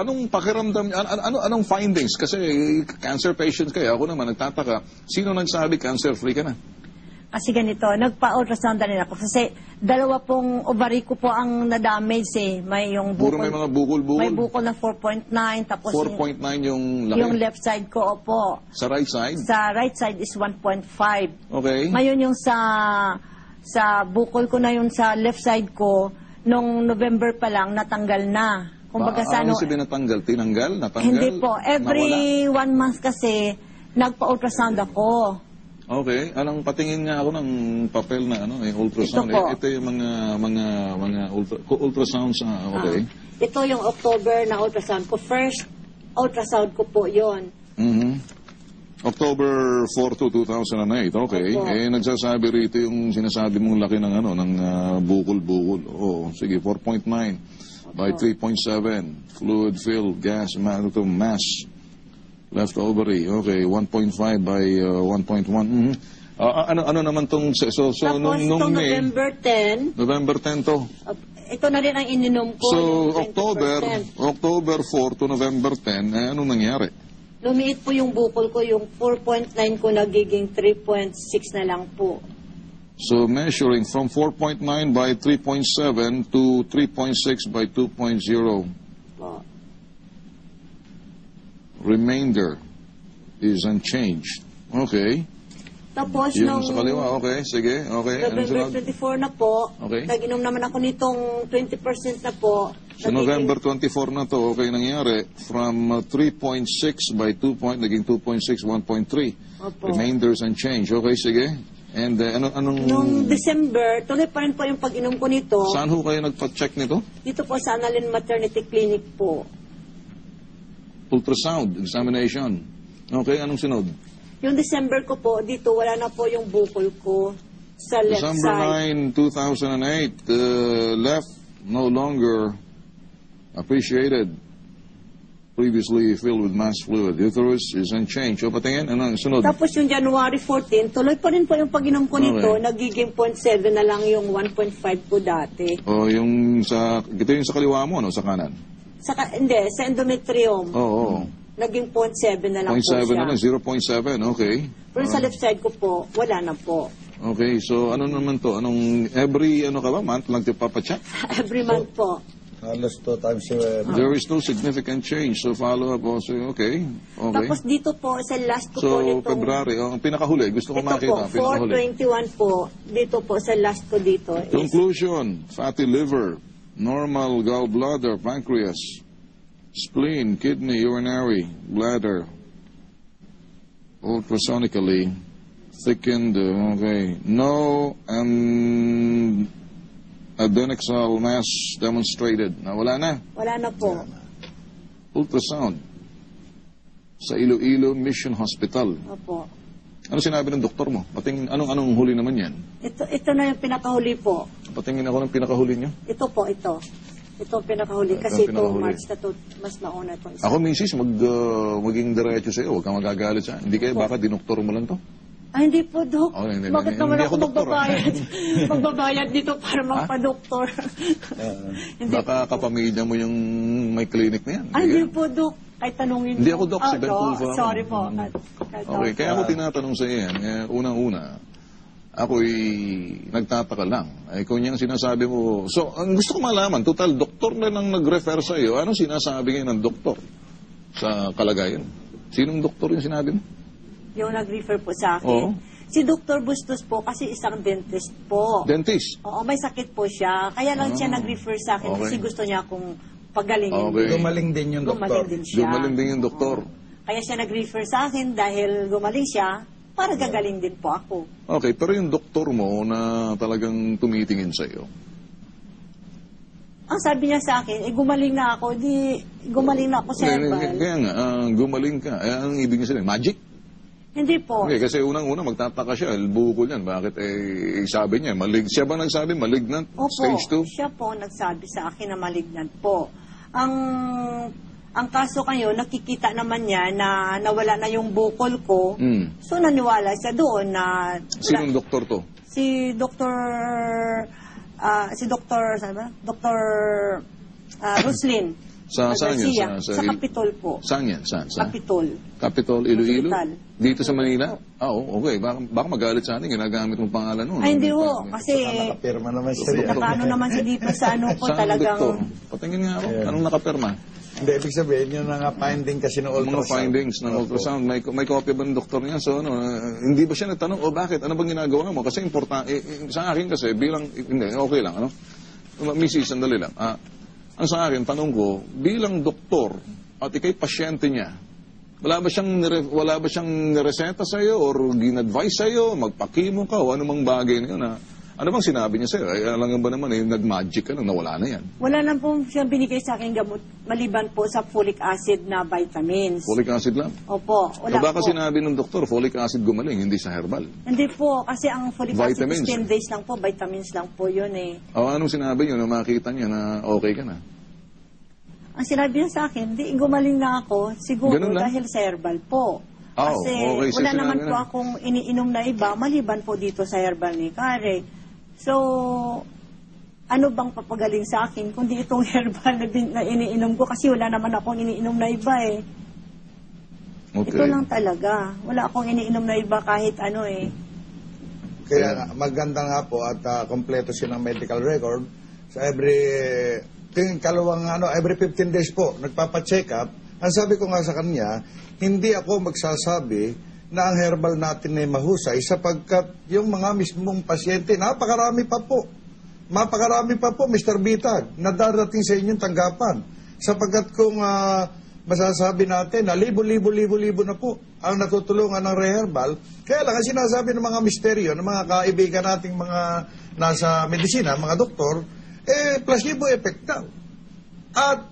Anong pakiramdam, anong findings? Kasi cancer patients kayo, ako naman nagtataka, sino nagsabi cancer-free ka na? Kasi ganito, nagpa-ultrasound na rin ako. Kasi dalawa pong ovary ko po ang na-damage eh. May yung Puro bukol. may mga bukol-bukol? May bukol na 4.9. Tapos 4.9 yung laki? yung left side ko, opo. Sa right side? Sa right side is 1.5. Okay. Ngayon yung sa bukol ko na yun sa left side ko, nung November pa lang, natanggal na. Kumbaga sa ano sabihin natanggal? Tinanggal? Natanggal? Hindi po. Every 1 month kasi, nagpa-ultrasound ako. Okay. Anong patingin nga ako ng papel na ultrasound. Ito po. Ito yung mga ultrasounds. Okay. Ito yung October na ultrasound ko. First ultrasound ko po yon. October 4 to 2008. Okay. Opo. Nagsasabi rito yung sinasabi mong laki ng ng bukol-bukol. Oh, sige, 4.9 by 3.7. Fluid filled gas mass. Left ovary. Okay, 1.5 by 1.1. Ano naman tong so Tapos nung May, November 10. November 10 to. Ito na rin ang ininom ko. So yung 20%. October 4 to November 10, anong nangyari? Lumiit po yung bukol ko, yung 4.9 ko nagiging 3.6 na lang po. So measuring from 4.9 by 3.7 to 3.6 by 2.0. Po. Remainder is unchanged. Okay. Tapos Yung nung sa kaliwa, okay, sige, okay. Anong November sunod? 24 na po, Okay. nag-inom naman ako nitong 20% na po. So November 24 na to, okay, nangyari, from 3.6 by 2 point, naging 2.6, 1.3. Opo. Remainder is unchanged. Okay, sige. And anong... Nung December, tuloy pa rin po yung pag-inom ko nito. Saan ho kayo nagpa-check nito? Dito po sa Annalyn Maternity Clinic po. Ultrasound examination. Okay, anong sinod? Yung December ko po, dito wala na po yung bukol ko sa left December side. 9, 2008, left no longer appreciated. Previously filled with mass fluid. Uterus is unchanged. O patingin, anong sunod? Tapos yung January 14, tuloy pa rin po yung pag-inom ko nito. Okay. Nagiging 0.7 na lang yung 1.5 ko dati. O yung ito yung sa kaliwa mo, sa kanan? Hindi, sa endometrium. Oo. Naging 0.7 na lang po 0.7 siya. na lang, 0.7, okay. Pero sa left side ko po, wala na po. Okay, so ano naman to? Anong, every, ka ba, month lang papacheck? Every month po. Halos 2 times There is no significant change, so follow up also, okay. Tapos dito po, sa last ko po So, nitong... February, ang pinakahuli, gusto ko Ito makita, po, pinakahuli. 421 po. Dito po, sa last ko dito. Is, Conclusion, fatty liver, normal gallbladder, pancreas, spleen, kidney, urinary, bladder, ultrasonically, thickened, okay. No adenoxal mass demonstrated. Wala na. wala na po. Ultrasound sa Iloilo Mission Hospital. Opo. Ano sinabi ng doktor mo? Patingin, anong huli naman yan? Ito na yung pinakahuli po. Patingin ako ng pinakahuli niyo. Ito po, ito. Ito ang pinakahuli. Ito Kasi ang pinakahuli. ito, March na to, mas mauna ito. Ako, misis, maging diretso sa'yo. Huwag kang magagalit sa. Hindi kayo, baka dinoktor mo lang to? Ay, hindi po, Dok. Oh, hindi, Bakit hindi naman ako ako doktor, magbabayad? Magbabayad dito para magpa-doktor. Hindi Baka kapamilya mo yung may clinic na yan. Ay, hindi po, Dok. Kahit tanungin Hindi mo. ako, Dok. Si Ben Dok, Tulfo ako. sorry po. Okay, kaya ako tinatanong sa yan. Unang-una, ako'y nagtataka lang. Kung yung sinasabi mo... So, ang gusto ko malaman, total, doktor na lang nag-refer sa iyo. Anong sinasabi ngayon ng doktor sa kalagayan? Sinong doktor yung sinabi mo? Yung nag-refer po sa akin. Oo. Si Dr. Bustos po, kasi isang dentist po. Dentist? Oo, may sakit po siya. Kaya lang siya nag-refer sa akin kasi Okay. gusto niya akong pagalingin. Okay. Gumaling din yung doktor. Gumaling din siya. Gumaling din yung doktor. Kaya siya nag-refer sa akin dahil gumaling siya, para gagaling din po ako. Okay, pero yung doktor mo na talagang tumitingin sa iyo, Ang sabi niya sa akin, gumaling na ako, gumaling na ako sa herbal. kaya nga, gumaling ka. Ang ibig niya sabihin, magic? Hindi po. Okay, kasi unang-una magtataka siya, bukol yan. Bakit sabi niya, siya ba nagsabi, malignant? Opo, Stage 2? siya po nagsabi sa akin na malignant po. Ang kaso kayo, nakikita naman niya na nawala na yung bukol ko. So naniwala siya doon na... Sinong doktor to? Si Dr. Dr. Roslyn. Saan yun? Garcia. Sa Capitol po. Saan yan? Saan? Capitol. Capitol, Iloilo? Hospital. Dito sa Manila? Okay. Baka magalit sa atin, ginagamit mong pangalan nun. Ay, hindi ho. Kasi, Nakapirma naman siya. nakaano naman siya dito sa ano ko Saan talagang... doktor? Patingin nga ako. Anong nakapirma? Hindi, ibig sabihin, yun ang finding kasi ng ultrasound. Mga findings ng ultrasound. May kopya ba ng doktor niya? So, hindi ba siya natanong, bakit? Ano bang ginagawa mo? Kasi importante, sa akin kasi, hindi, okay lang, ano? Mrs., sandali lang. Ang sa akin, tanong ko, bilang doktor, at ikay pasyente niya, wala ba siyang reseta sa iyo or gin-advise sa iyo, magpakimo ka o anumang bagay na yun? Ano bang sinabi niya sa'yo? Ay, alam ba naman, nag-magic ka nawala na yan. Wala na po siyang binigay sa akin gamot, maliban po sa folic acid na vitamins. Folic acid lang? Opo, wala Baka po. sinabi ng doktor, folic acid gumaling, hindi sa herbal. Hindi po, kasi ang folic Vitamins. acid is 10 days lang po, vitamins lang po yun eh. Anong sinabi niyo na makita niya na okay ka na? Ang sinabi niya sa akin, di gumaling na ako, siguro Ganun lang? dahil sa herbal po. Kasi okay, wala naman sinabi po na. akong iniinom na iba, maliban po dito sa herbal ni Kare. So, ano bang papagaling sa akin kundi itong herbal na iniinom ko kasi wala naman akong iniinom na iba eh. Okay. Ito lang talaga. Wala akong iniinom na iba kahit ano eh. Kaya maganda nga po at kompleto siya ng medical record. So every 15 days po, nagpapacheck up. Ang sabi ko nga sa kanya, hindi ako magsasabi na ang herbal natin ay mahusay sapagkat yung mga mismong pasyente, napakarami pa po, Mr. Bitag, na darating sa inyong tanggapan. Sapagkat kung masasabi natin na libo na po ang natutulungan ng reherbal, kaya lang ang sinasabi ng mga misteryo, ng mga kaibigan nating mga nasa medisina, mga doktor, placebo effect daw. At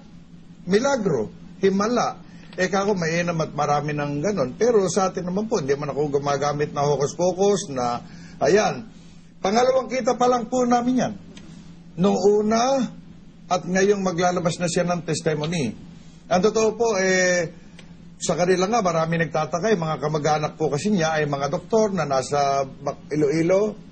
milagro, himala. Kako mainam at marami ng ganon. Pero sa atin naman po, hindi man ako gumagamit na hokus-pokus na, ayan. Pangalawang kita pa lang po namin yan. Noong una, at ngayong maglalabas na siya ng testimony. Ang totoo po, sa kanila nga, marami nagtataka. Mga kamag-anak po kasi niya ay mga doktor na nasa Iloilo.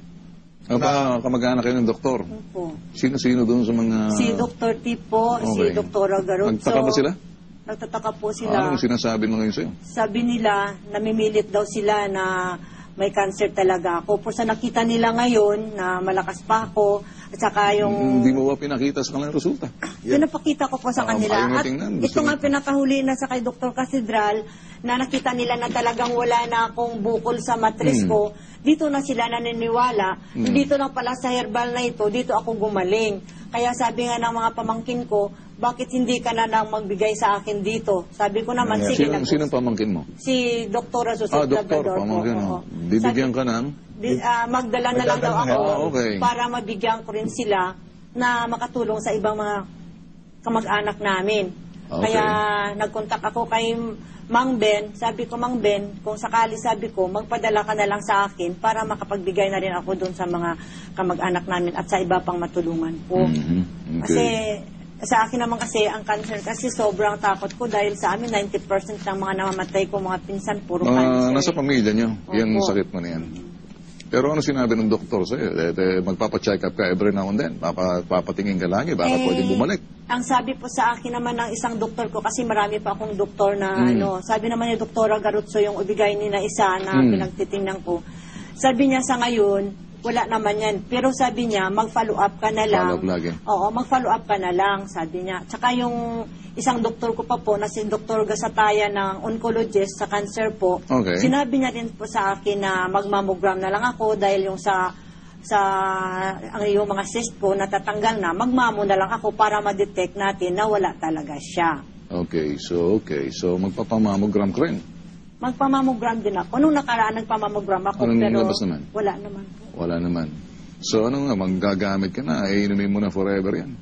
Kamag-anak kayo ng doktor? Opo. Sino doon sa mga... Si Dr. T po, si Dr. Garotso. Nagtaka ba sila? Nagtataka po sila. Anong sinasabi mo ngayon sa'yo? Sabi nila, namimilit daw sila na may cancer talaga ako. Po sa nakita nila ngayon na malakas pa ako, at saka yung... Hindi mo ba pinakita sa kanilang resulta? Pinapakita ko po sa kanila. ayaw mo At tingnan. ito nga pinakahuli na sa kay Dr. Casidral, na nakita nila na talagang wala na akong bukol sa matris ko. Dito na sila naniniwala. Dito lang pala sa herbal na ito, dito ako gumaling. Kaya sabi nga ng mga pamangkin ko, bakit hindi ka na nang magbigay sa akin dito? Sabi ko naman, sige na. Sino pamangkin mo? Si Dr. Asusot doktor, pamangkin mo. Bibigyan ka ng? Magdala na lang daw ako okay. para mabigyan ko rin sila na makatulong sa ibang mga kamag-anak namin. Okay. Kaya nagkontak ako kay Mang Ben. Sabi ko, Mang Ben, kung sakali sabi ko, magpadala ka na lang sa akin para makapagbigay na rin ako doon sa mga kamag-anak namin at sa iba pang matulungan ko. Okay. Kasi sa akin naman kasi ang cancer kasi sobrang takot ko dahil sa amin 90% ng mga namamatay ko mga pinsan puro cancer. Nasa pamilya nyo, yan Opo. sakit mo na yan. Pero ano sinabi ng doktor sa'yo? Magpapacheck up ka every now and then. Papatingin ka lagi, baka pwedeng bumalik. Ang sabi po sa akin naman ng isang doktor ko, kasi marami pa akong doktor na sabi naman ni Doktora Garotso yung ibigay ni na isa na pinagtitingnan ko. Sabi niya sa ngayon, wala naman yan. Pero sabi niya, mag-follow up ka na lang. Follow up lagi. Oo, mag-follow up ka na lang, sabi niya. Tsaka yung isang doktor ko pa po, na si Dr. Gasataya ng oncologist sa cancer po, Okay. sinabi niya rin po sa akin na mag-mammogram na lang ako dahil yung ang yung mga cyst ko natatanggal na, magmamo na lang ako para ma-detect natin na wala talaga siya. Okay, so magpapamammogram ka rin. Magpamammogram din ako. Nung nakaraan nagpamammogram ako, Anong pero labas naman? wala naman po. Wala naman. So ano nga, manggagamit ka na, inumin mo na forever yan.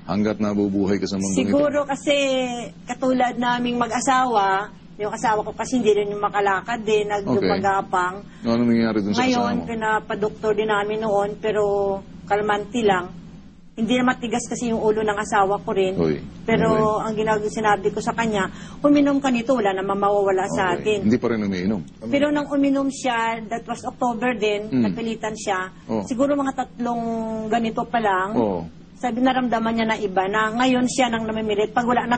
Hanggat nabubuhay ka sa mundo Siguro kasi katulad naming mag-asawa, yung asawa ko kasi hindi rin yung makalakad din, nagmagapang. Ano nangyayari dun sa Ngayon, kasama mo? pinapadoktor din namin noon, pero kalmanti lang. Hindi na matigas kasi yung ulo ng asawa ko rin. Oy. Pero ang sinabi ko sa kanya, uminom ka nito, wala namang mawawala sa atin. Hindi pa rin umiinom. Pero nang uminom siya, that was October din, napilitan siya. Oh. Siguro mga 3 ganito pa lang, Sabi naramdaman niya na iba na ngayon siya nang namimilit pag wala na